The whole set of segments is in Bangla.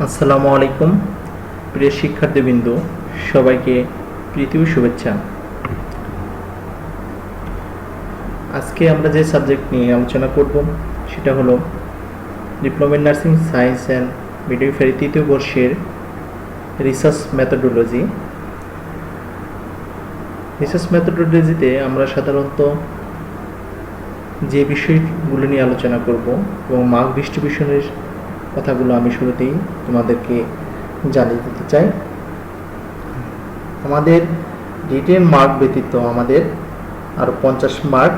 আসসালামু আলাইকুম প্রিয় শিক্ষার্থীবৃন্দ, সবাইকে প্রীতি ও শুভেচ্ছা। আজকে আমরা যে সাবজেক্ট নিয়ে আলোচনা করব সেটা হলো diploma in nursing science and midwifery তৃতীয় বর্ষের রিসার্চ মেথোডোলজি। রিসার্চ মেথোডোলজিতে আমরা সাধারণত যে বিষয়গুলো নিয়ে আলোচনা করব এবং মার্ক ডিস্ট্রিবিউশনের কথাগুলো আমি শুরুতেই তোমাদেরকে জানিয়ে দিতে চাই। আমাদের রিটেন মার্ক ব্যতীত আমাদের আরও 50 মার্ক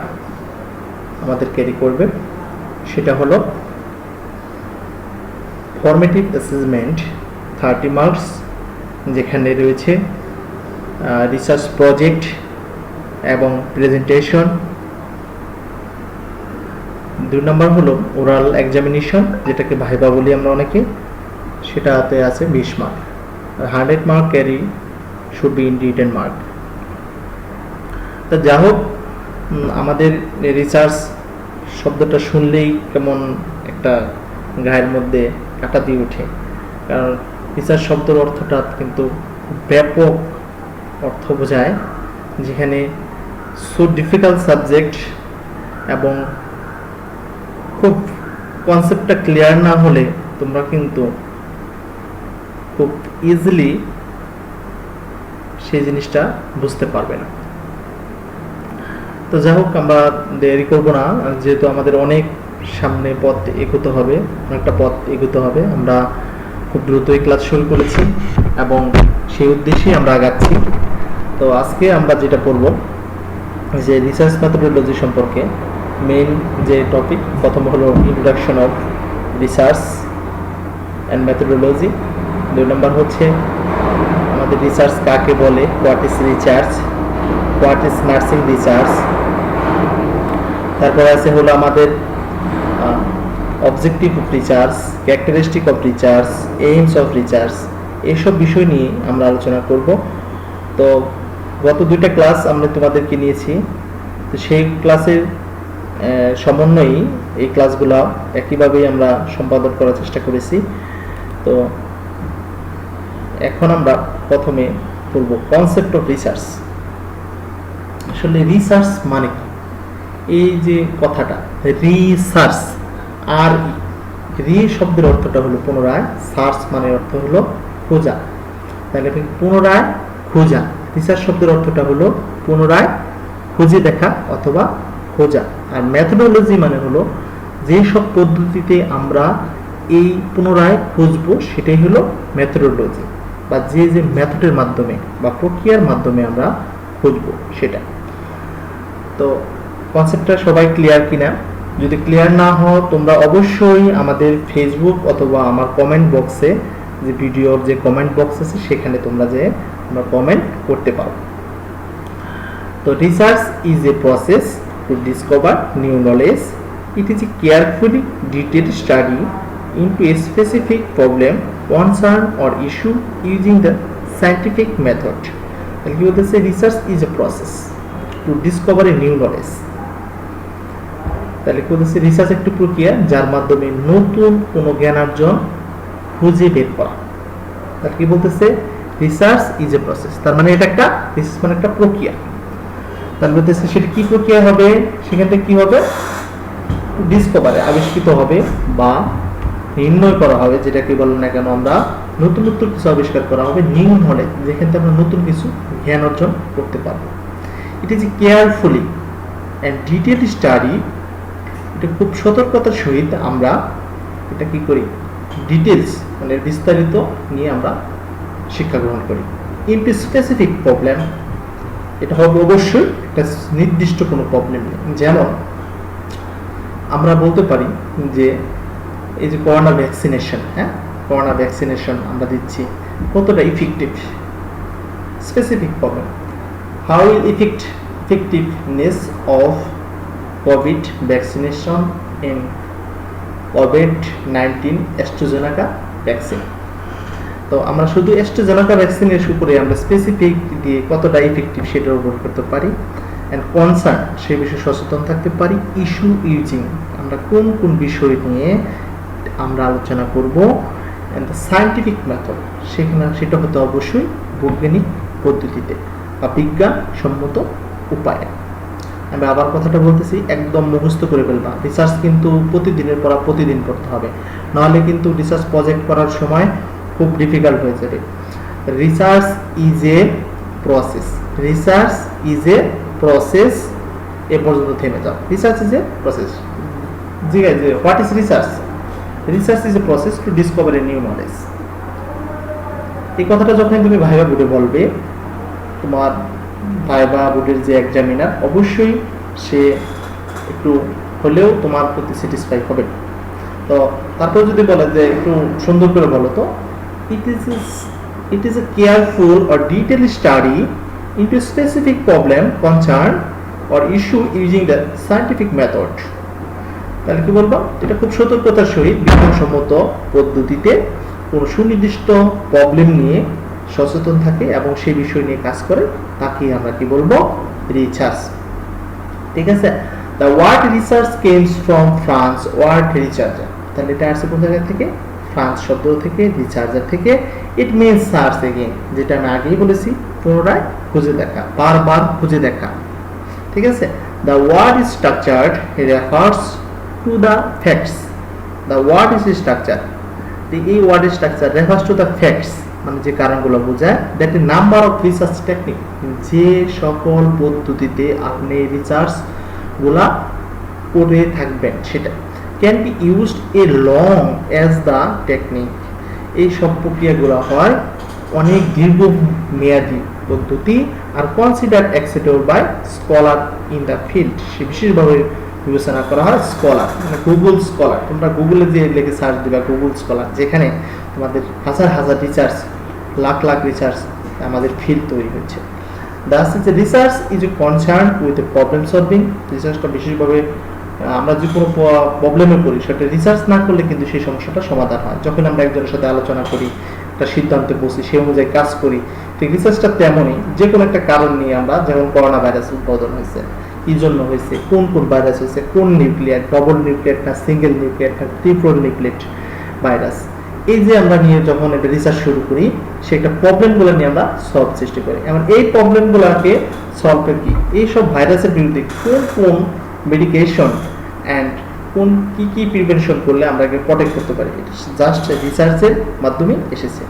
আমাদের ক্যারি করবে। সেটা হলো ফর্মেটিভ অ্যাসেসমেন্ট 30 মার্কস, যেখানে রয়েছে রিসার্চ প্রজেক্ট এবং প্রেজেন্টেশন। 2 নম্বর হলো ওরাল এক্সামিনেশন, যেটাকে ভাইবা বলি আমরা অনেকে, সেটাতে আছে 20 mark. 100 mark carry should be in written mark. তা যা হোক, আমাদের রিসার্চ শব্দটা শুনলেই কেমন একটা গায়ের মধ্যে কাটা দিয়ে ওঠে, কারণ রিসার্চ শব্দের অর্থটা কিন্তু ব্যাপক অর্থ বোঝায়, যেখানে সো ডিফিকাল্ট সাবজেক্ট এবং খুব কনসেপ্টটা ক্লিয়ার না হলে তোমরা কিন্তু খুব ইজিলি সেই জিনিসটা বুঝতে পারবে না। তো যাই হোক, আমরা দেরি করবো না, যেহেতু আমাদের অনেক সামনে পথ এগোতে হবে, অনেকটা পথ এগোতে হবে। আমরা খুব দ্রুতই ক্লাস শুরু করেছি এবং সেই উদ্দেশ্যেই আমরা আগাচ্ছি। তো আজকে আমরা যেটা পড়ব যে রিসার্চ মেথোডোলজি সম্পর্কে মেইন যে টপিক, প্রথম হলো introduction of research and methodology. 2 নম্বর হচ্ছে আমাদের রিসার্চ কাকে বলে, what is research, what is nursing research. তারপর আছে হলো আমাদের objective of research, characteristic of research, aims of research. এইসব বিষয় নিয়ে আমরা আলোচনা করব। তো গত 2টা ক্লাস আমরা তোমাদেরকে নিয়েছি, তো সেই ক্লাসের সমন্বয়েই এই ক্লাসগুলো একইভাবেই আমরা সম্পাদন করার চেষ্টা করেছি। তো এখন আমরা প্রথমে পড়ব কনসেপ্ট অফ রিসার্চ। আসলে রিসার্চ মানে কি? এই যে কথাটা রিসার্চ, আর রি শব্দের অর্থটা হলো পুনরায়, সার্চ মানে অর্থ হলো খোঁজা, তাহলে পুনরায় খোঁজা। রিসার্চ শব্দের অর্থটা হলো পুনরায় খুঁজে দেখা অথবা খোঁজা। আর মেথোডোলজি মানে হলো যে সব পদ্ধতিতে আমরা এই পুনরায় খুঁজবো সেটাই হলো মেথোডোলজি, বা যে যে মেথডের মাধ্যমে বা প্রক্রিয়ার মাধ্যমে আমরা খুঁজবো সেটা। তো কনসেপ্টটা সবাই ক্লিয়ার কিনা? যদি ক্লিয়ার না হও, তোমরা অবশ্যই আমাদের ফেসবুক অথবা আমার কমেন্ট বক্সে, যে ভিডিওর যে কমেন্ট বক্স আছে সেখানে তোমরা যে কমেন্ট করতে পারো। তো research is a process to discover new knowledge. It is a carefully detailed study into a specific problem, concern or issue using the scientific method. তাহলে কি বলতেছে? Research is a process to discover a new knowledge. তাহলে কি বলতেছে? রিসার্চ একটি প্রক্রিয়া যার মাধ্যমে নতুন কোনো জ্ঞানার্জন খুঁজে বের করা। তাহলে কি বলতেছে? রিসার্চ ইজ এ প্রসেস, তার মানে এটা একটা রিসার্চ মানে একটা প্রক্রিয়া। তাহলে বলতেছে সেটা কি প্রক্রিয়া হবে? সেখান থেকে কি হবে? ডিসকভারে আবিষ্কৃত হবে বা নির্ণয় করা হবে, যেটাকে বলেন না কেন আমরা, নতুন নতুন কিছু আবিষ্কার করা হবে, নিউ নলেজ, যেখান থেকে আমরা নতুন কিছু জ্ঞান অর্জন করতে পারবো। It is carefully and detailed study. এটা খুব সতর্কতার সহিত আমরা এটা কি করি? ডিটেলস মানে বিস্তারিত নিয়ে আমরা শিক্ষা গ্রহণ করি। ইনটু স্পেসিফিক প্রবলেম, এটা হবে অবশ্যই একটা নির্দিষ্ট কোনো প্রবলেম নেই। যেমন আমরা বলতে পারি যে এই যে করোনা ভ্যাকসিনেশন, করোনা ভ্যাকসিনেশন আমরা দিচ্ছি, কতটা effective? Specific problem, how will effectiveness of COVID vaccination in COVID-19 AstraZeneca vaccine. তো আমরা শুধু AstraZeneca ভ্যাকসিনের উপরে আমরা স্পেসিফিক দিয়ে কতটা ইফেক্টিভ সেটার উপর করতে পারি। অ্যান্ড কনসার্ন, সেই বিষয়ে সচেতন থাকতে পারি। ইস্যু ইউজিং, আমরা কোন কোন বিষয় নিয়ে আমরা আলোচনা করব অ্যান্ড দ্য সায়েন্টিফিক মেথড, সেটা হতে অবশ্যই বৈজ্ঞানিক পদ্ধতিতে বা বিজ্ঞানসম্মত উপায়ে। আমি আবার কথাটা বলতেছি, একদম মুখস্থ করে ফেলবা। রিসার্চ কিন্তু প্রতিদিনের পড়া প্রতিদিন পড়তে হবে, নাহলে কিন্তু রিসার্চ প্রজেক্ট করার সময় খুব ডিফিকাল্ট হয়ে যাবে। Research is a process, research is a process, এ পর্যন্ত থেমে যাও। Research is a process. জি guys, what is research? Research is a process to discover a new knowledge. এই কথাটা যখন তুমি ভাইবা বোর্ডে বলবে, তোমার ভাইবা বোর্ডের যে এক্সামিনার অবশ্যই সে একটু হলেও তোমার প্রতি স্যাটিসফাই হবে। তো তারপর যদি বলে যে একটু সুন্দর করে বলো, তো it is a careful or detailed study into a specific problem, concern or issue using the scientific method. তাহলে কি বলবো? এটা খুব সতর্কতার সহিত বিজ্ঞানসম্মত পদ্ধতিতে কোন সুনির্দিষ্ট প্রবলেম নিয়ে সচেতন থাকে এবং সেই বিষয় নিয়ে কাজ করে, তাকে আমরা কি বলবো? রিসার্চ। ঠিক আছে? The word research comes from France word researcher. তাহলে এটা আসছে কোন জায়গা থেকে? ফ্রান্স শব্দ থেকে, রিসার্চার থেকে। ইট মিনস সার্চ এগেইন, যেটা আমি আগেই বলেছি, পুনরায় খুঁজে দেখা, বারবার খুঁজে দেখা। ঠিক আছে? The word is structured refers to the facts. The word is structured. এই word structure refers to the facts, মানে যে কারণগুলো বোঝায়। That a number of research technique, যে সকল পদ্ধতিতে আপনি রিসার্চ গুলা করে থাকবেন সেটা can be used a long as the technique. এই সব প্রক্রিয়াগুলো হয় অনেক দীর্ঘ মেয়াদী পদ্ধতি, আর consider acceptable by scholar in the field, সে বিশেষভাবে বিবেচনা করা হয় স্কলার, মানে গুগল স্কলার। তোমরা গুগলে যে লিখে সার্চ দিবা গুগল স্কলার, যেখানে তোমাদের হাজার হাজার রিসার্চ, লাখ লাখ রিসার্চ আমাদের ফিল্ড তৈরি হচ্ছে। Thus, research is concerned with problem solving. রিসার্চটা বিশেষভাবে আমরা যে কোনো প্রবলেমে পড়ি সেটা রিসার্চ না করলে কিন্তু সেই সমস্যাটা সমাধান হয়। যখন আমরা একজনের সাথে আলোচনা করি, একটা সিদ্ধান্তে পৌঁছি, সেই অনুযায়ী কাজ করি, ঠিক রিসার্চটা তেমনই। যে কোনো একটা কারণ নিয়ে আমরা, যেমন করোনা ভাইরাস উদ্বোধন হয়েছে, কি জন্য হয়েছে, কোন কোন ভাইরাস হয়েছে, কোন নিউক্লিয়ার, ডবল নিউক্লিয়ার না সিঙ্গেল নিউক্লিয়ার না ট্রিপল নিউক্লিয়েট ভাইরাস, এই যে আমরা নিয়ে যখন একটা রিসার্চ শুরু করি, সেটা প্রবলেমগুলো নিয়ে আমরা সলভ চেষ্টা করি। এবং এই প্রবলেমগুলোকে সলভ করে কি, এইসব ভাইরাসের বিরুদ্ধে কোন কোন মেডিকেশন অ্যান্ড কোন কি কি প্রিভেনশন করলে আমরা প্রোটেক্ট করতে পারি, জাস্ট রিসার্চের মাধ্যমে এসেছে।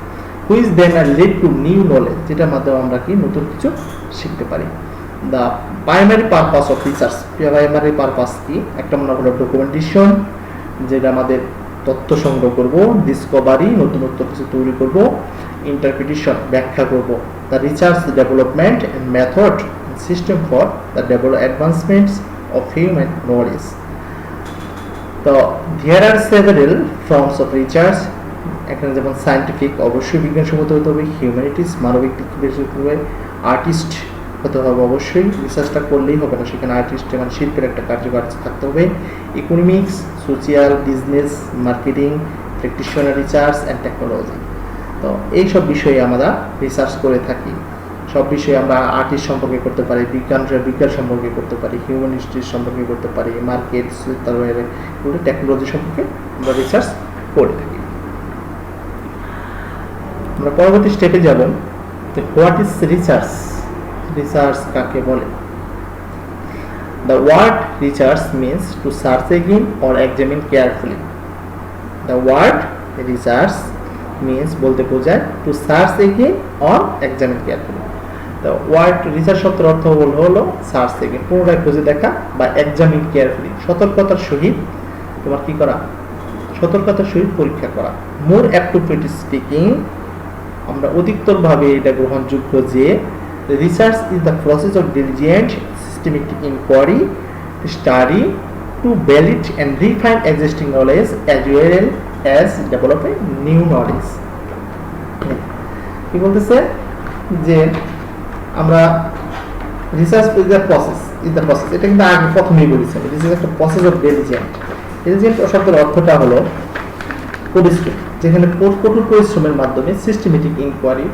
Which then are lead to new knowledge, যেটার মাধ্যমে আমরা কি নতুন কিছু শিখতে পারি। The primary purpose of research, primary purpose কি? একটা মনে হলো ডকুমেন্টেশন, যেটা আমাদের তথ্য সংগ্রহ করব, ডিসকভারি, নতুনত্ব কিছু তৈরি করব, ইন্টারপ্রিটেশন, ব্যাখ্যা করব, the research development and method system for the advancements of human knowledge. তো there are several forms of research. এখানে যেমন সায়েন্টিফিক, অবশ্যই বিজ্ঞানসম্মত হতে হবে, হিউম্যানিটিস, মানবিক দিক বেশি হতে হবে, আর্টিস্ট হতে হবে, অবশ্যই রিসার্চটা করলেই হবে না, সেখানে আর্টিস্ট মানে শিল্পের একটা কার্যকারিতা থাকতে হবে, economics, social, business, marketing, practitioner research and technology. তো এইসব বিষয়ে আমরা রিসার্চ করে থাকি। সব বিষয়ে আমরা আর্টিস্ট সম্পর্কে করতে পারি, বিজ্ঞান সম্পর্কে করতে পারি, হিউম্যানিটিস সম্পর্কে করতে পারি, মার্কেট, তারপরে টেকনোলজি সম্পর্কে আমরা রিসার্চ করে থাকি। আমরা পরবর্তী স্টেপে যাব, হোয়াট ইজ রিসার্চ? রিসার্চ কাকে বলে? The word research means to search again or examine carefully. The word research means বলতে বোঝায় to search again or examine carefully. The word research শব্দের অর্থ হলো search again, পুনরায় খুঁজে দেখা, বা examine carefully, সতর্কতার সহিত তোমার কি করা? সতর্কতার সহিত পরীক্ষা করা। More appropriately speaking, আমরা অধিকতরভাবে এটা গ্রহণযোগ্য যে research is the process of diligent systematic inquiry, study to validate and refine existing knowledge as well as develop a new knowledge. কি বলতেছে যে আমরা রিসার্চ ইজ দ্য প্রসেস, এটা কিন্তু আগে প্রথমেই বলেছি, দিস ইজ একটা প্রসেস অফ ডিলিজেন্ট শব্দের অর্থটা হলো পরিশ্রম, যেখানে কঠোর পরিশ্রমের মাধ্যমে সিস্টেমেটিক ইনকোয়ারি,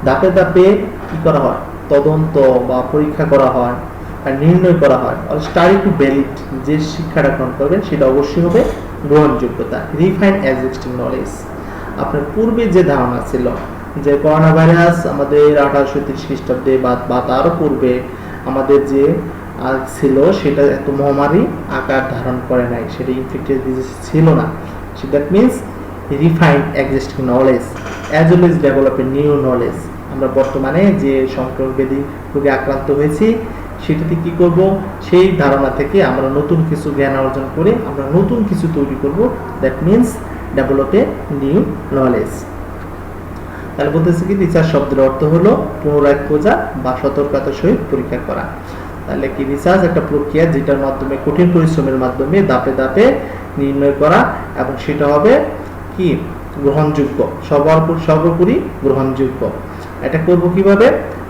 ধাপে ধাপে কি করা হয়, তদন্ত বা পরীক্ষা করা হয় আর নির্ণয় করা হয়। স্টাডি টু ভ্যালিড, যে শিক্ষাটা গ্রহণ করবেন সেটা অবশ্যই হবে গ্রহণযোগ্যতা, রিফাইন এক্সিস্টিং নলেজ, আপনার পূর্বে যে ধারণা ছিল যে করোনা ভাইরাস আমাদের 1830 খ্রিস্টাব্দে বা তারও পূর্বে আমাদের যে ছিল সেটা এত মহামারী আকার ধারণ করে নাই, সেটা ইনফেক্টিয়াস ডিজিজ ছিল না। So that means refined existing knowledge as well as develop a new knowledge. আমরা বর্তমানে যে সংক্রমণ ব্যাধি রোগে আক্রান্ত হয়েছি সেটাতে কি করব, সেই ধারণা থেকে আমরা নতুন কিছু জ্ঞান অর্জন করে আমরা নতুন কিছু তৈরি করব। That means develop a new knowledge. তাহলে বলতেছে কি রিসার্চ শব্দের অর্থ হলো পুনরায় খোঁজা বা সতর্কতার সহিত পরীক্ষা করা। তাহলে কি রিসার্চ একটা প্রক্রিয়া যেটার মাধ্যমে কঠিন পরিশ্রমের মাধ্যমে ধাপে ধাপে নির্ণয় করা, এবং সেটা হবে কি গ্রহণযোগ্য, সর্বোপরি গ্রহণযোগ্য। এটা করব কিভাবে,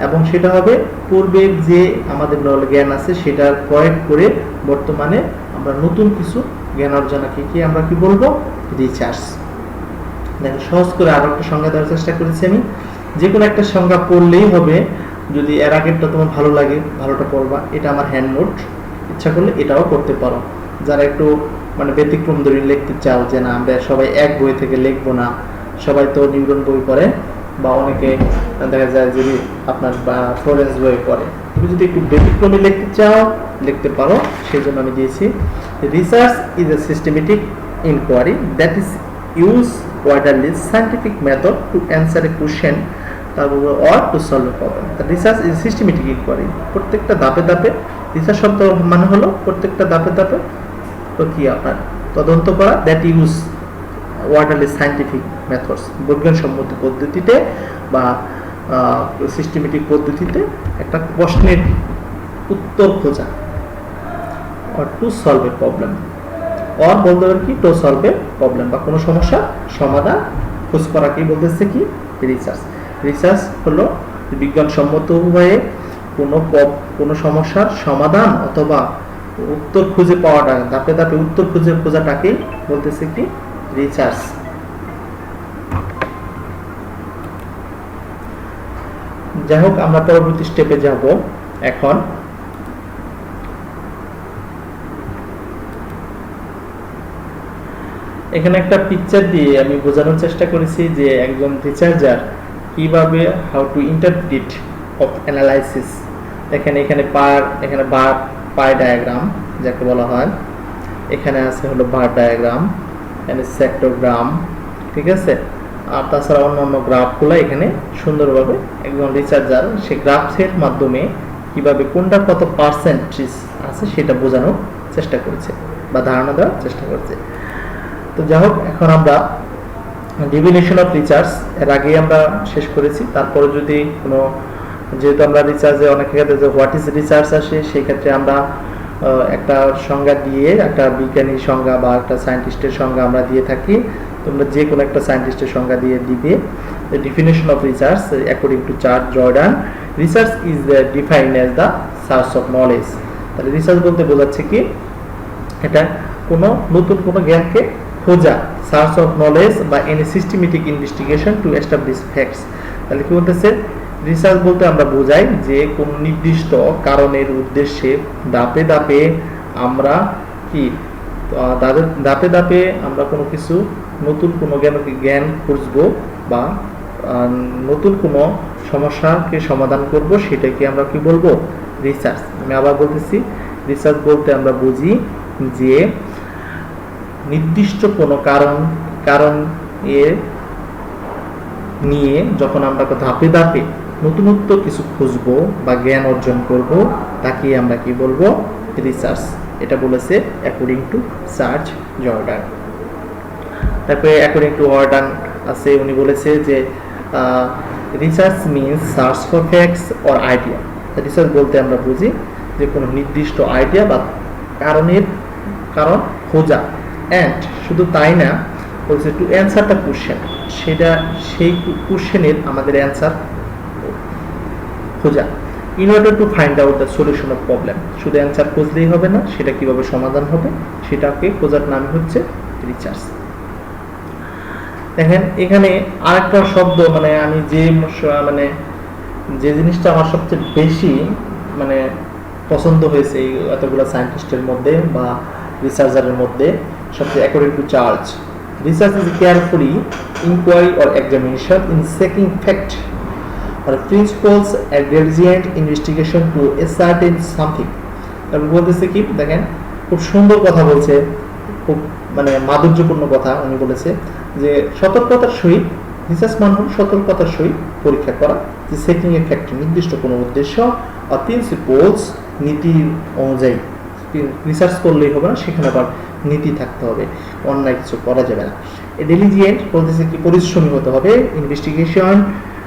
এবং সেটা হবে পূর্বের যে আমাদের জ্ঞান আছে সেটা প্রয়োগ করে বর্তমানে আমরা নতুন কিছু জ্ঞান অর্জনকে কি আমরা কি বলবো, রিসার্চ। দেখেন সহজ করে আরো একটা সংজ্ঞা দেওয়ার চেষ্টা করেছি আমি। যে কোনো একটা সংজ্ঞা পড়লেই হবে, যদি এর আগেরটা তোমার ভালো লাগে ভালোটা পড়বা, এটা আমার হ্যান্ড নোট, ইচ্ছা করলে এটাও করতে পারো। যারা একটু মানে ব্যতিক্রম ধরে লিখতে চাও যে না আমরা সবাই এক বই থেকে লিখবো না, সবাই তো নিউটন বই পড়ে বা অনেকে দেখা যায় যে আপনার বা ফ্লোরেন্স বই পড়ে, তুমি যদি একটু ব্যতিক্রমে লিখতে চাও লিখতে পারো। সেই জন্য আমি দিয়েছি research is a systematic inquiry that is use widely scientific method to answer a question or to solve a problem. The research is systematic inquiry. প্রত্যেকটা ধাপে ধাপে, রিসার্চ শব্দ মানে হলো প্রত্যেকটা ধাপে ধাপে প্রক্রিয়া আপনার তদন্ত করা, that use widely scientific methods, বিজ্ঞানসম্মত পদ্ধতিতে বা সিস্টেমেটিক পদ্ধতিতে একটা প্রশ্নের উত্তর খোঁজা, or to solve a problem, or বলতে পারি কি টু সলভ এ প্রবলেম, বা কোনো সমস্যার সমাধান খোঁজ করাকেই বলতেছে কি রিসার্চ। রিসার্চ হলো বিজ্ঞানসম্মত উপায়ে কোনো সমস্যার সমাধান অথবা উত্তর খুঁজে পাওয়াটা, ধাপে ধাপে উত্তর খুঁজে খোঁজাটাকেই বলতেছে কি রিসার্চ। যাই হোক আমরা পরবর্তী স্টেপে যাব। এখন এখানে একটা পিকচার দিয়ে আমি বোঝানোর চেষ্টা করেছি যে একজন রিসার্চার কিভাবে how to interpret of analysis. দেখেন এখানে বার পাই ডায়াগ্রাম যাকে বলা হয়, এখানে আছে হলো বার ডায়াগ্রাম, এখানে সেক্টরগ্রাম, ঠিক আছে। আর তাছাড়া অন্যান্য গ্রাফগুলো এখানে সুন্দরভাবে একজন রিসার্চার সেই গ্রাফের মাধ্যমে কিভাবে কোনটা কত পার্সেন্টেজ আছে সেটা বোঝানোর চেষ্টা করেছে বা ধারণা দেওয়ার চেষ্টা করেছে। তো যাই হোক এখন আমরা ডেফিনিশন অফ রিসার্চ এর আগে আমরা শেষ করেছি। তারপরে যদি কোনো, যেহেতু আমরা রিসার্চে অনেক ক্ষেত্রে যে হোয়াট ইজ রিসার্চ আসে, সেই ক্ষেত্রে আমরা একটা সংজ্ঞা দিয়ে, একটা বিজ্ঞানীর সংজ্ঞা বা একটা সায়েন্টিস্টের সংজ্ঞা আমরা দিয়ে থাকি। তোমরা যে কোনো একটা সায়েন্টিস্টের সংজ্ঞা দিয়ে দিবে। The definition of research according to Charles Jordan, research is defined as the search of knowledge. তাহলে রিসার্চ বলতে বোঝাচ্ছে কি এটা কোনো নতুন কোনো জ্ঞানকে খোঁজা, সার্চ অফ নলেজ বা any systematic investigation to establish facts. তাহলে কি বলতেছে, রিসার্চ বলতে আমরা বোঝাই যে কোন নির্দিষ্ট কারণের উদ্দেশ্যে ধাপে ধাপে আমরা কি ধাপে ধাপে আমরা কোনো কিছু নতুন কোনো জ্ঞান খুঁজবো বা নতুন কোনো সমস্যাকে সমাধান করব, সেটাকে আমরা কি বলবো রিসার্চ। আমি আবার বলতেছি, রিসার্চ বলতে আমরা বুঝি যে নির্দিষ্ট কোনো কারণ নিয়ে যখন আমরা ধাপে ধাপে নতুনত্ব কিছু খুঁজবো বা জ্ঞান অর্জন করব, তাকে আমরা কি বলবো রিসার্চ। এটা বলেছে অ্যাকর্ডিং টু চার্লস জর্ডান। তারপরে অ্যাকর্ডিং টু ওয়ার্ডান আছে, উনি বলেছে যে research means search for facts or idea. Research বলতে আমরা বুঝি যে কোনো নির্দিষ্ট আইডিয়া বা কারণ খোঁজা, অ্যান্ড শুধু তাই না, বলছে টু অ্যান্সার দ্য কোশ্চেন, সেটা সেই কোশ্চেনের আমাদের অ্যান্সার খোঁজা। In order to find out the solution of problem, শুধু অ্যান্সার খুঁজলেই হবে না, সেটা কিভাবে সমাধান হবে সেটাকে খোঁজার নাম হচ্ছে রিসার্চ। দেখেন এখানে আরেকটা শব্দ, মানে আমি যে জিনিসটা আমার সবচেয়ে বেশি পছন্দ হয়েছে এই এতগুলো সায়েন্টিস্টের মধ্যে বা রিসার্চারের মধ্যে, সবচেয়ে according to Charles Research is carefully inquiry or examination in seeking fact or principles and diligent investigation to ascertain something. তারপর বলতেছে কি দেখেন, খুব সুন্দর কথা বলছে, খুব মানে মাধুর্যপূর্ণ কথা উনি বলেছে যে সতর্কতার সহিত রিসার্চ মানে হল সতর্কতার সহিত পরীক্ষা করা যে সেকিং এর ফ্যাক্ট নির্দিষ্ট কোনো উদ্দেশ্য আর প্রিন্সিপলস নীতির অনুযায়ী রিসার্চ করলেই হবে না, সেখানে আবার নীতি থাকতে হবে, অন্যায় কিছু করা যাবে না। ডিলিজেন্ট বলতেছে কি পরিশ্রমী হতে হবে, ইনভেস্টিগেশন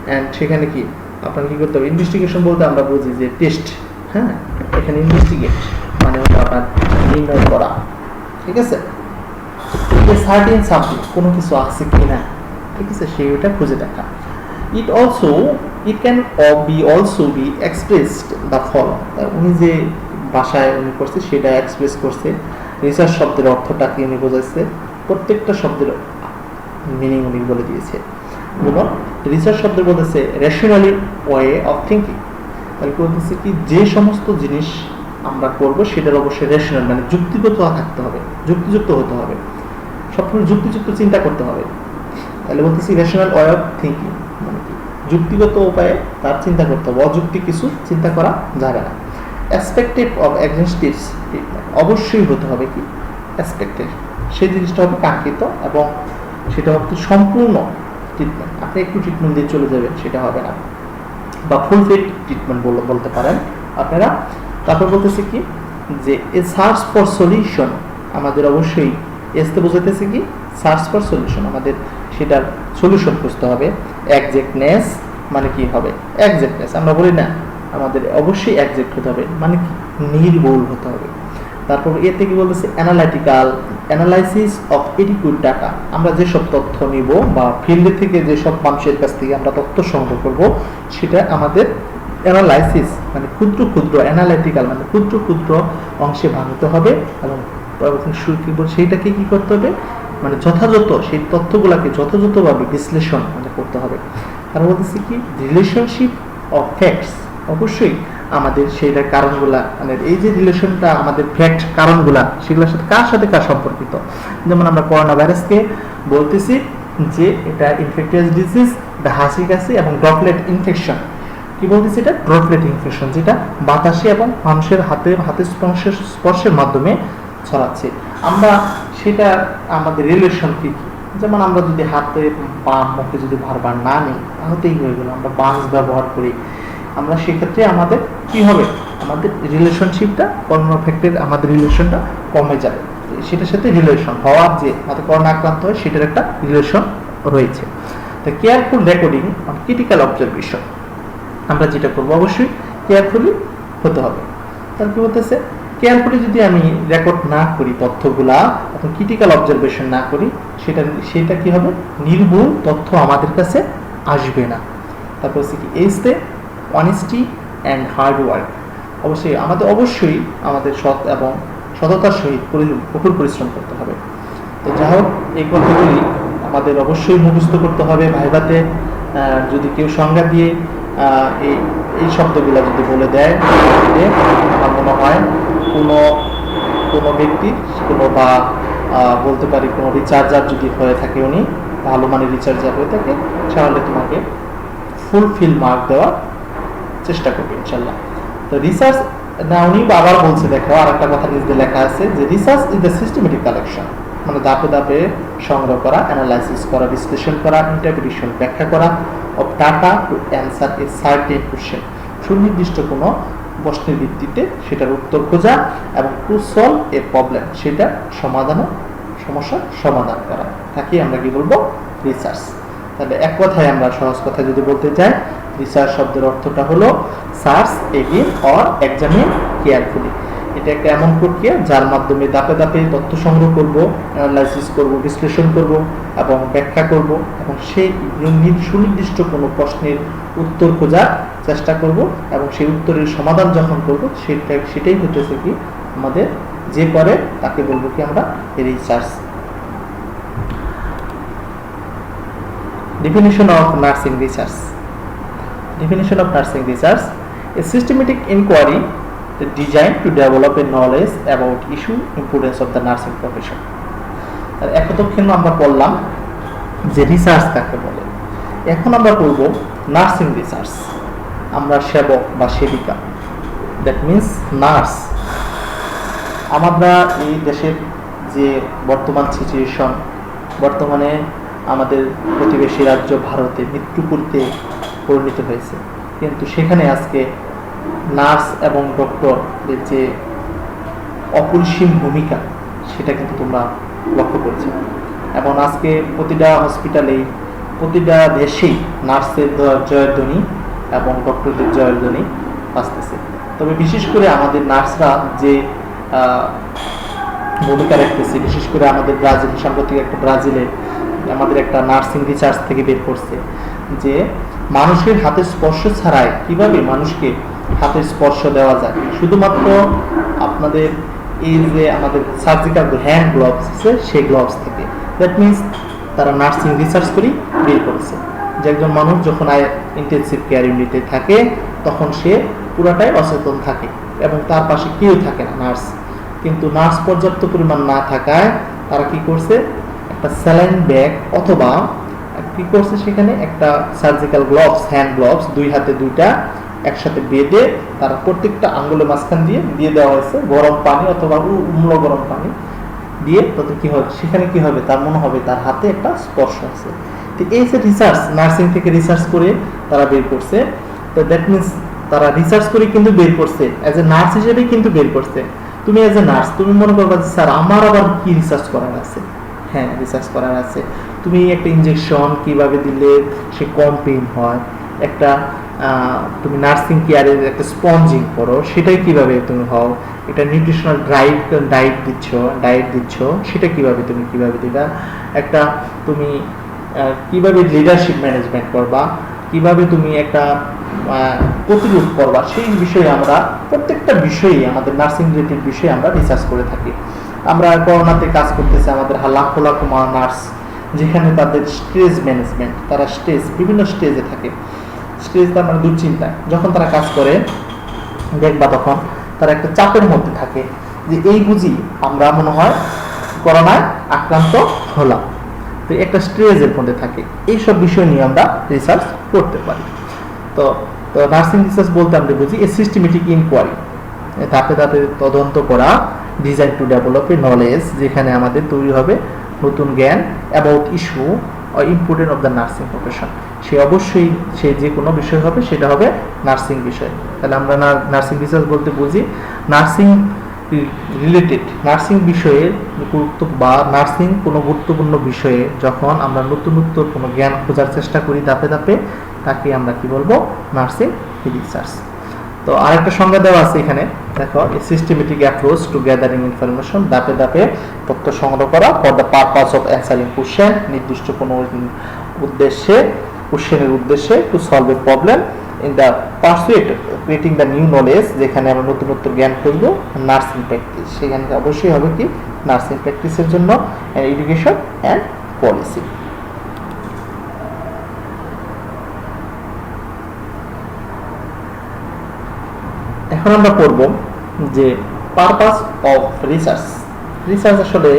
অ্যান্ড সেখানে কি আপনার কি করতে হবে, ইনভেস্টিগেশন বলতে আমরা বুঝি যে টেস্ট, হ্যাঁ এখানে ইনভেস্টিগেট মানে হলো আপনার নির্ণয় করা, ঠিক আছে, সার্টেন সামথিং কোনো কিছু আছে কি না, ঠিক আছে সেইটা খুঁজে দেখা। It can also be expressed the following, উনি যে ভাষায় উনি করছে সেটা এক্সপ্রেস করছে, রিসার্চ শব্দের অর্থটা কি উনি বোঝাচ্ছে, প্রত্যেকটা শব্দের মিনিং উনি বলে দিয়েছে। যেমন রিসার্চ শব্দ বলেছে রেশনালি ওয়ে অফ থিঙ্কিং, তাহলে বলতেছে কি যে সমস্ত জিনিস আমরা করব সেটার অবশ্যই রেশনাল মানে যুক্তিগত থাকতে হবে, যুক্তিযুক্ত হতে হবে, সবসময় যুক্তিযুক্ত চিন্তা করতে হবে। তাহলে বলতেছি রেশনাল ওয়ে অফ থিঙ্কিং মানে কি যুক্তিগত উপায়ে তার চিন্তা করতে হবে, অযুক্তি কিছু চিন্তা করা যাবে না। এক্সপেক্টেড অফ এক্সিস্টিভস ট্রিটমেন্ট অবশ্যই হতে হবে কি এক্সপেক্টেড, সেই জিনিসটা হবে কাঙ্ক্ষিত এবং সেটা হচ্ছে সম্পূর্ণ ট্রিটমেন্ট, আপনি একটু ট্রিটমেন্ট দিয়ে চলে যাবেন সেটা হবে না, বা ফুলফিল ট্রিটমেন্ট বলতে পারেন আপনারা। তারপর বলতেছে কি যে এ সার্চ ফর সলিউশন, আমাদের অবশ্যই এসতে বোঝাতেছে কি সার্চ ফর সলিউশন, আমাদের সেটার সলিউশন খুঁজতে হবে। একজ্যাক্টনেস মানে কি হবে, একজ্যাক্টনেস আমরা বলি না, আমাদের অবশ্যই একজ্যাক্ট হতে হবে মানে কি নির্ভুল হতে হবে। তারপর এতে কি বলতেছে analytical analysis of adequate data, আমরা যেসব তথ্য নিব বা ফিল্ড থেকে যেসব মানুষের কাছ থেকে আমরা তথ্য সংগ্রহ করব সেটা আমাদের অ্যানালাইসিস মানে ক্ষুদ্র ক্ষুদ্র অ্যানালাইটিক্যাল মানে ক্ষুদ্র ক্ষুদ্র অংশে ভাঙতে হবে এবং সেইটাকে কি করতে হবে মানে যথাযথ সেই তথ্যগুলোকে যথাযথভাবে বিশ্লেষণ মানে করতে হবে। তারা বলতেছে কি রিলেশনশিপ অফ ফ্যাক্টস, অবশ্যই আমাদের সেইটার কারণগুলা মানে এই যে রিলেশনটা আমাদের ফ্যাক্ট কারণগুলা সেগুলোর সাথে কার সম্পর্কিত, যেমন আমরা করোনা ভাইরাসকে বলতেছি যে এটা ইনফেকটিয়াস ডিজিজ, এটা হাসি কাশি এবং ড্রপলেট ইনফেকশন, কি বলতেছি এটা ড্রপলেট ইনফেকশন, যেটা বাতাসে এবং মানুষের হাতে স্পর্শের মাধ্যমে ছড়াচ্ছে। আমরা সেটা আমাদের রিলেশন কি, যেমন আমরা যদি হাতে বা মুখে যদি বারবার না নিই তাহলেই হয়ে গেল, আমরা বাস ব্যবহার করি, আমরা সেক্ষেত্রে আমাদের কি হবে আমাদের রিলেশনশিপটা করোনা ফ্যাক্টের আমাদের রিলেশনটা কমে যাবে, সেটার সাথে রিলেশন হওয়ার যে আমাদের করোনা আক্রান্ত হয় সেটার একটা রিলেশন রয়েছে। তো careful recording on critical observation, আমরা যেটা করবো অবশ্যই কেয়ারফুলি হতে হবে। তাহলে কি বলতেছে কেয়ারফুলি যদি আমি রেকর্ড না করি তথ্যগুলা এবং ক্রিটিক্যাল অবজারভেশন না করি সেটা কি হবে নির্ভুল তথ্য আমাদের কাছে আসবে না। তারপর হচ্ছে কি এইসতে অনেস্টি অ্যান্ড হার্ড ওয়ার্ক, অবশ্যই আমাদের সৎ এবং সততার সহিত কঠোর পরিশ্রম করতে হবে। তো যাই হোক এই কথাগুলি আমাদের অবশ্যই মুখস্থ করতে হবে ভাইভাতে, যদি কেউ সংজ্ঞা দিয়ে এই শব্দগুলো যদি বলে দেয় আমার মনে হয় কোনো ব্যক্তি বা বলতে পারি কোনো রিচার্জার যদি হয়ে থাকে, উনি ভালো মানের রিচার্জার হয়ে থাকে, তাহলে তোমাকে ফুলফিল মার্ক দেওয়ার চেষ্টা করবে ইনশাল্লাহ। তো রিসার্চ না উনি আবার বলছে, দেখো আর একটা কথা নিজে লেখা আছে যে research is the systematic collection, মানে ধাপে ধাপে সংগ্রহ করা, অ্যানালাইসিস করা, বিশ্লেষণ করা, ইন্টারপ্রিটেশন ব্যাখ্যা করা of data to answer a certain question, সুনির্দিষ্ট কোনো প্রশ্নের ভিত্তিতে সেটার উত্তর খোঁজা এবং টু সলভ এ প্রবলেম, সেটা সমস্যার সমাধান করা, তাকে আমরা কি বলবো রিসার্চ। তাহলে এক কথায় আমরা সহজ কথা যদি বলতে চাই, রিসার্চ শব্দের অর্থটা হলো search again or examine carefully, এটা একটা এমন প্রক্রিয়া যার মাধ্যমে ধাপে ধাপে তথ্য সংগ্রহ করব, অ্যানালাইসিস করব, বিশ্লেষণ করব এবং ব্যাখ্যা করব এবং সেই সুনির্দিষ্ট কোনো প্রশ্নের উত্তর খোঁজার চেষ্টা করব এবং সেই উত্তরের সমাধান যখন করব সেটাই হতেছে কি আমাদের যে করে তাকে বলবো কি আমরা research. Definition of nursing research. Definition of nursing research: a systematic inquiry designed to develop a knowledge about issue importance of the nursing profession. আর এতক্ষণ আমরা বললাম যে রিসার্চ কাকে বলে। এখন আমরা করব নার্সিং রিসার্চ। আমরা সেবক বা সেবিকা, দ্যাট মিনস নার্স। আমরা এই দেশের যে বর্তমান সিচুয়েশন, বর্তমানে আমাদের প্রতিবেশী রাজ্য ভারতে মৃত্যুপুরীতে পরিণত হয়েছে, কিন্তু সেখানে আজকে নার্স এবং ডক্টরদের যে অপরিসীম ভূমিকা সেটা কিন্তু তোমরা লক্ষ্য করছো। এবং আজকে প্রতিটা হসপিটালেই, প্রতিটা দেশেই নার্সের জয়ধ্বনি এবং ডক্টরদের জয়ধ্বনি আসতেছে। তবে বিশেষ করে আমাদের নার্সরা যে ভূমিকা রাখতেছে, বিশেষ করে আমাদের ব্রাজিল, সাম্প্রতিক একটা ব্রাজিলে আমাদের একটা নার্সিং রিসার্চ থেকে বের করছে যে মানুষের হাতের স্পর্শ ছাড়াই কিভাবে মানুষকে হাতের স্পর্শ দেওয়া যায় শুধুমাত্র আপনাদের এই যে আমাদের সার্জিক্যাল হ্যান্ড গ্লোভস আছে সেই গ্লোভস থেকে। দ্যাট মিনস তারা নার্সিং রিসার্চ করেই বের করেছে যে একজন মানুষ যখন ইন্টেনসিভ কেয়ার ইউনিটে থাকে তখন সে পুরাটাই অচেতন থাকে এবং তার পাশে কেউ থাকে না নার্স। কিন্তু নার্স পর্যাপ্ত পরিমাণ না থাকায় তারা কি করছে, একটা স্যালাইন ব্যাগ অথবা কি করছে সেখানে একটা সার্জিক্যাল গ্লোভস, হ্যান্ড গ্লোভস, দুই হাতে দুইটা একসাথে বেঁধে তারা প্রত্যেকটা আঙ্গুলের মাঝখান দিয়ে দেওয়া হয়েছে গরম পানি অথবা উষ্ণ গরম পানি দিয়ে। তাতে কি হবে, সেখানে কি হবে, তার মনে হবে তার হাতে একটা স্পর্শ আছে। তো এই যে রিসার্চ, নার্সিং থেকে রিসার্চ করে তারা বের করছে। তো দ্যাট মিনস তারা রিসার্চ করে কিন্তু বের করছে, অ্যাজ এ নার্স হিসেবে কিন্তু বের করছে। তুমি অ্যাজ এ নার্স তুমি মনে করবা যে স্যার আমার আবার কি রিসার্চ করার আছে? হ্যাঁ, রিসার্চ করার আছে। তুমি একটা ইনজেকশন কিভাবে দিলে সে কম পেইন হয়, একটা তুমি নার্সিং কেয়ারের একটা স্পঞ্জিং করো সেটাই কিভাবে তুমি হও, এটা নিউট্রিশনাল ডায়েট দিচ্ছ সেটা কিভাবে তুমি কিভাবে দিবা, একটা তুমি কিভাবে লিডারশিপ ম্যানেজমেন্ট করবা, কিভাবে তুমি একটা প্রতিরোধ করবা, সেই বিষয়ে আমরা প্রত্যেকটা বিষয়ে আমাদের নার্সিং রিলেটেড বিষয়ে আমরা রিসার্চ করে থাকি। আমরা করোনাতে কাজ করতেছি, আমাদের লাখো লাখো নার্স, যেখানে তাদের স্ট্রেস ম্যানেজমেন্ট, তারা বিভিন্ন স্টেজে থাকে। স্ট্রেস তার মানে দুশ্চিন্তা, যখন তারা কাজ করে দেখবা তখন তারা একটা চাপের মধ্যে থাকে যে এই বুঝি আমরা মনে হয় করোনায় আক্রান্ত হলাম, তো একটা স্ট্রেসের মধ্যে থাকে। এইসব বিষয় নিয়ে আমরা রিসার্চ করতে পারি। তো নার্সিং রিসার্চ বলতে আমরা বুঝি এ সিস্টেমেটিক ইনকোয়ারি, ধাপে ধাপে তদন্ত করা, design to develop a knowledge, যেখানে আমাদের তৈরি হবে নতুন জ্ঞান about issue or important of the nursing profession। সে অবশ্যই সে যে কোনো বিষয় হবে সেটা হবে নার্সিং বিষয়। তাহলে আমরা নার্সিং রিসার্চ বলতে বুঝি নার্সিং রিলেটেড, নার্সিং বিষয়ের গুরুত্ব বা নার্সিং কোনো গুরুত্বপূর্ণ বিষয়ে যখন আমরা নতুন কোনো জ্ঞান খোঁজার চেষ্টা করি ধাপে ধাপে, তাকে আমরা কি বলবো, নার্সিং রিসার্চ। তো আরেকটা সংজ্ঞা দেওয়া আছে এখানে, দেখো, a systematic approach to gathering information, ধাপে ধাপে তথ্য সংগ্রহ করা for the purpose of answering question, নির্দিষ্ট কোনো কোশ্চেনের উদ্দেশ্যে to solve a problem in the pursuit creating the new knowledge, যেখানে আমরা নতুন জ্ঞান খুঁজবো। নার্সিং প্র্যাকটিস, সেখানে অবশ্যই হবে কি নার্সিং প্র্যাকটিসের জন্য এডুকেশন অ্যান্ড পলিসি। এখন আমরা পড়ব যে পারপাস অফ রিসার্চ। রিসার্চ আসলে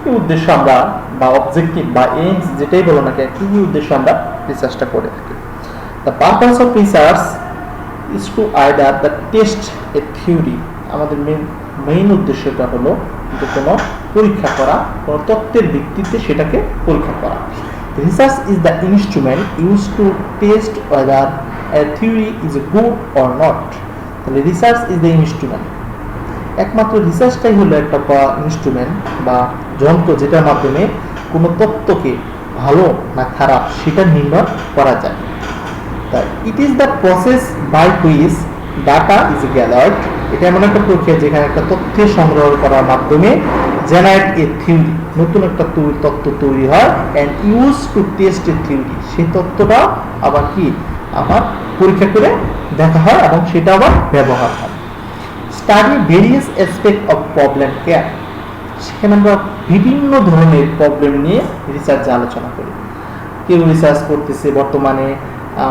কি উদ্দেশ্য আমরা, বা অবজেক্টিভ বা এইমস যেটাই বলো না কেন, কি উদ্দেশ্য আমরা রিসার্চটা করে থাকি। The purpose of research is to either the test a theory, আমাদের মেইন উদ্দেশ্যটা হলো যে কোনো পরীক্ষা করা, কোনো তত্ত্বের ভিত্তিতে সেটাকে পরীক্ষা করা। Research is the instrument use to test weather A theory is good or not. তাহলে রিসার্চ ইজ দ্য ইনস্ট্রুমেন্ট, একমাত্র রিসার্চটাই হলো একটা ইনস্ট্রুমেন্ট বা যন্ত্র যেটার মাধ্যমে কোনো তত্ত্বকে ভালো না খারাপ সেটা নির্ণয় করা যায়। তাই it is the process by which data is gathered, এটা এমন একটা প্রক্রিয়া যেখানে একটা তথ্য সংগ্রহ করার মাধ্যমে জেনারেট এ থিওরি, নতুন একটা তত্ত্ব তৈরি হয়, and use to test a theory, সেই তত্ত্বটা আবার কি আবার পরীক্ষা করে দেখা হয় এবং সেটা আবার ব্যবহার হয়। Study various aspect of problem care, সেখানে আমরা বিভিন্ন ধরনের প্রবলেম নিয়ে রিসার্চে আলোচনা করি। কেউ রিসার্চ করতেছে বর্তমানে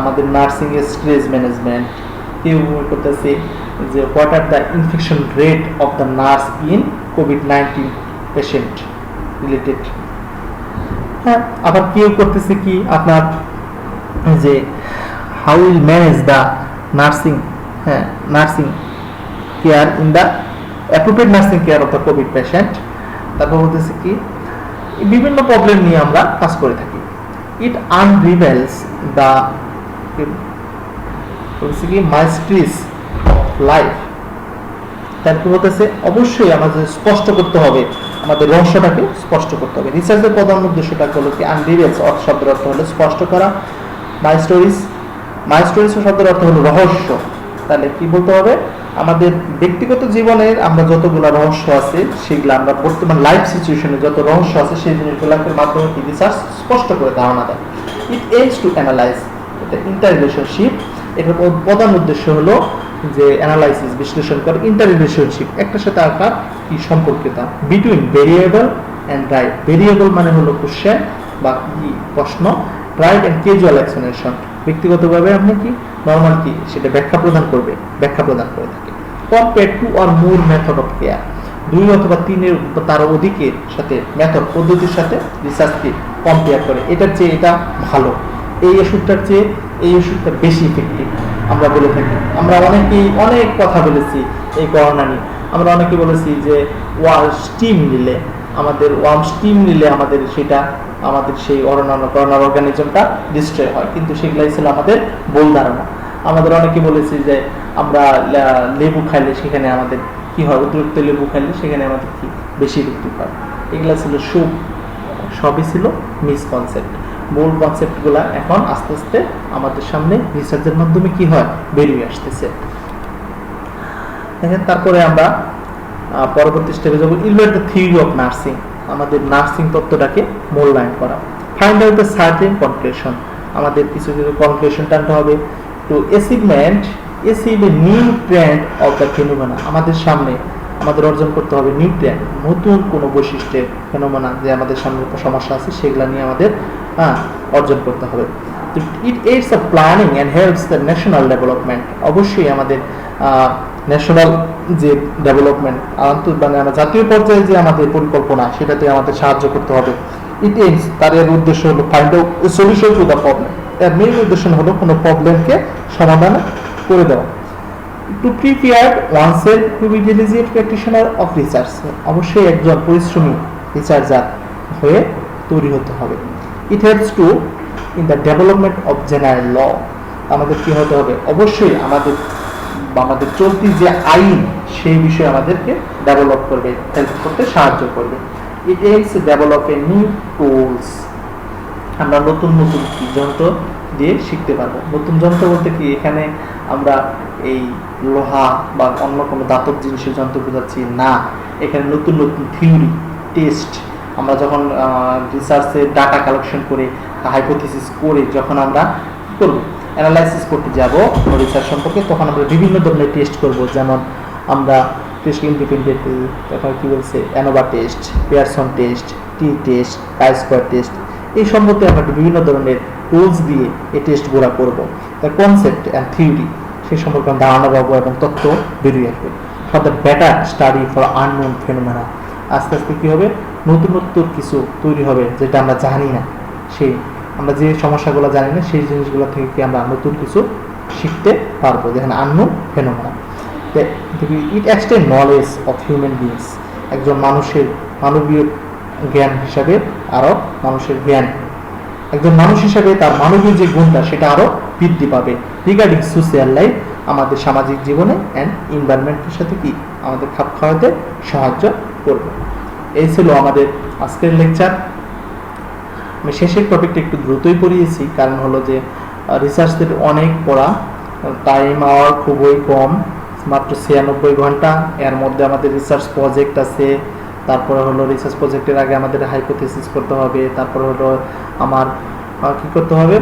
আমাদের নার্সিং এর স্ট্রেস ম্যানেজমেন্ট, কেউ করতেছে যে what are the infection rate of the nurse in কোভিড-19 পেশেন্ট, রিলেটেড। হ্যাঁ, আবার কেউ করতেছে কি আপনার যে how will manage the nursing, হ্যাঁ nursing care in the appropriate nursing care of the COVID patient. তারপর বলতেছে কি বিভিন্ন প্রবলেম নিয়ে আমরা কাজ করে থাকি। ইট আনরিভেলস দ্য বলছে কি মাইস্ট্রিস লাইফ। তারপর বলতেছে অবশ্যই আমাদের স্পষ্ট করতে হবে, আমাদের রহস্যটাকে স্পষ্ট করতে হবে। রিসার্চের প্রধান উদ্দেশ্যটা হলো কি আনরিভেলস শব্দের অর্থ হলো স্পষ্ট করা, মাই স্টোরিজ শব্দের অর্থ হলো রহস্য। তাহলে কি বলতে হবে, আমাদের ব্যক্তিগত জীবনের আমরা যতগুলো রহস্য আছে সেগুলো আমরা বর্তমান লাইফ সিচুয়েশনে যত রহস্য আছে সেই জিনিসগুলোকে মাধ্যমে কি রিসার্চ স্পষ্ট করে ধারণা দেয়। ইট এইমস টু অ্যানালাইজ, এটা ইন্টার রিলেশনশিপ। এটার প্রধান উদ্দেশ্য হলো যে অ্যানালাইসিস বিশ্লেষণ করে ইন্টার রিলেশনশিপ একটার সাথে আরেকটা কি সম্পর্কিতা between variable and right. Variable মানে হলো কোশ্চেন বা কি প্রশ্ন, রাইট অ্যান্ড ক্যাজুয়াল এক্সপ্লেনেশন ব্যক্তিগতভাবে আপনি কি নরমাল কি সেটা ব্যাখ্যা প্রদান করে থাকে। Compare to or more method of care, 2 অথবা 3 তার অধিকের সাথে মেথড পদ্ধতির সাথে রিসার্চকে কম্পেয়ার করে, এটার চেয়ে এটা ভালো, এই ওষুধটার চেয়ে এই ওষুধটা বেশি ইফেক্টিভ আমরা বলে থাকি। আমরা অনেকেই অনেক কথা বলেছি এই করোনা নিয়ে। আমরা অনেকে বলেছি যে ওয়ার্ম স্টিম নিলে আমাদের সেটা আমাদের সেই করোনার অর্গানিজমটা ডিস্ট্রয় হয়, কিন্তু সেগুলাই ছিল আমাদের ভুল ধারণা। আমাদের অনেকে বলেছি যে আমরা লেবু খাইলে সেখানে আমাদের কি হয়, অতিরিক্ত লেবু খাইলে সেখানে আমাদের কি বেশি ইফেক্টিভ হয়। এগুলা ছিল সবই ছিল মিসকনসেপ্ট। মূল কনসেপ্টগুলা এখন আস্তে আস্তে আমাদের সামনে রিসার্চের মাধ্যমে কি হয় বেরিয়ে আসতেছে। দেখেন তারপরে আমরা পরবর্তী স্টেপে যাব, ইলুয়েট দ্য থিওরি অফ নার্সিং, আমাদের নার্সিং তত্ত্বটাকে মূল্যায়ন করা। Find out the certain conclusion, আমাদের কিছু কনক্লুশন টানতে হবে। To achieve a new trend of the ফিনোমেনা, আমাদের সামনে আমাদের অর্জন করতে হবে নিউ ট্রেন্ড, নতুন কোনো বৈশিষ্ট্যের ফিনোমেনা যে আমাদের সামনে সমস্যা আছে সেগুলা নিয়ে আমাদের অর্জন করতে হবে। It aids the planning and helps the national development, অবশ্যই আমাদের ন্যাশনাল যে ডেভেলপমেন্ট মানে জাতীয় পর্যায়ে যে আমাদের পরিকল্পনা সেটাতে আমাদের সাহায্য করতে হবে। ইট এইমস, তার এর উদ্দেশ্য হলো find out solution to the problem, এর মেইন উদ্দেশ্য হলো কোনো প্রবলেমকে সমাধান করে দেওয়া। To prepare oneself to be diligent practitioner of research, অবশ্যই একজন পরিশ্রমী রিসার্চার হয়ে তৈরি হতে হবে। It helps to in the development of general law, আমাদের কি হতে হবে, অবশ্যই আমাদের চলতি যে আইন সেই বিষয়ে আমাদেরকে ডেভেলপ করবে, হেল্প করতে সাহায্য করবে। It helps develop a new tools, আমরা নতুন যন্ত্র দিয়ে শিখতে পারবো। নতুন যন্ত্র বলতে কি এখানে আমরা এই লোহা বা অন্য কোনো ধাতব জিনিসের যন্ত্র বোঝাচ্ছি না, এখানে নতুন থিওরি টেস্ট, আমরা যখন রিসার্চে ডাটা কালেকশন করে হাইপোথিসিস করে যখন আমরা কি করবো অ্যানালাইসিস করতে যাব রিসার্চ সম্পর্কে, তখন আমরা বিভিন্ন ধরনের টেস্ট করব। যেমন আমরা টেস্ট ইন্ডিপেন্ডেন্ট, তখন কি বলছে অ্যানোভা টেস্ট, পিয়ারসন টেস্ট, টি টেস্ট, কাই স্কোয়ার টেস্ট, এই সম্পর্কে আমরা বিভিন্ন ধরনের টুলস দিয়ে এই টেস্টগুলো করবো। তার কনসেপ্ট অ্যান্ড থিওরি সেই সম্পর্কে আমরা ধারণা পাবো এবং তথ্য বেরিয়ে আসবে। For the better study for unknown phenomena, আস্তে আস্তে কী হবে নতুনত্ব কিছু তৈরি হবে যেটা আমরা জানি না, আমরা যে সমস্যাগুলো জানি না সেই জিনিসগুলো থেকে কি আমরা নতুন কিছু শিখতে পারবো, যেখানে unknown phenomena. It extend knowledge of human beings, একজন মানবীয় জ্ঞান হিসাবে আরও একজন মানুষ হিসাবে তার মানবীয় যে গুণটা সেটা আরও বৃদ্ধি পাবে। রিগার্ডিং সোশ্যাল লাইফ, আমাদের সামাজিক জীবনে অ্যান্ড এনভায়রনমেন্টের সাথে কি আমাদের খাপ খাওয়াতে সাহায্য করবে। এই ছিল আমাদের আজকের লেকচার। আমি শেষের টপিকটা একটু দ্রুতই পড়িয়েছি, কারণ হলো যে রিসার্চের অনেক পড়া, টাইম আওয়ার খুবই কম, মাত্র 96 ঘন্টা। এর মধ্যে আমাদের রিসার্চ প্রজেক্ট আছে, তারপরে হলো রিসার্চ প্রজেক্টের আগে আমাদের হাইপোথিসিস করতে হবে, তারপরে হলো আমার কী করতে হবে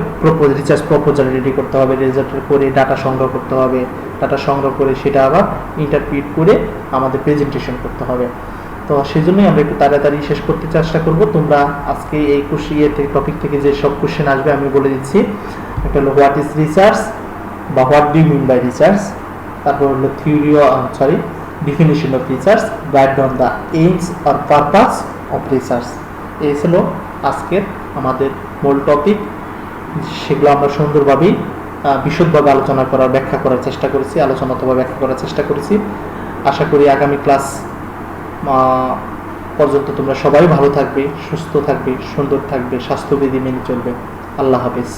রিসার্চ প্রপোজাল রেডি করতে হবে, রেজাল্ট করে ডাটা সংগ্রহ করতে হবে, ডাটা সংগ্রহ করে সেটা আবার ইন্টারপ্রিট করে আমাদের প্রেজেন্টেশন করতে হবে। তো সেই জন্যই আমরা একটু তাড়াতাড়ি শেষ করতে চেষ্টা করব। তোমরা আজকে এই টপিক থেকে যে সব কোশ্চেন আসবে আমি বলে দিচ্ছি। একটা হলো হোয়াট ইজ রিসার্চ বা what do you mean by research, তারপর হলো definition of research, write down the aims or purpose of research, এই ছিল আজকের আমাদের মূল টপিক। সেগুলো আমরা সুন্দরভাবেই বিশদভাবে আলোচনা করার, ব্যাখ্যা করার চেষ্টা করেছি, আলোচনা অথবা ব্যাখ্যা করার চেষ্টা করেছি। আশা করি আগামী ক্লাস পর্যন্ত তোমরা সবাই ভালো থাকবে, সুস্থ থাকবে, সুন্দর থাকবে, স্বাস্থ্যবিধি মেনে চলবে। আল্লাহ হাফেজ।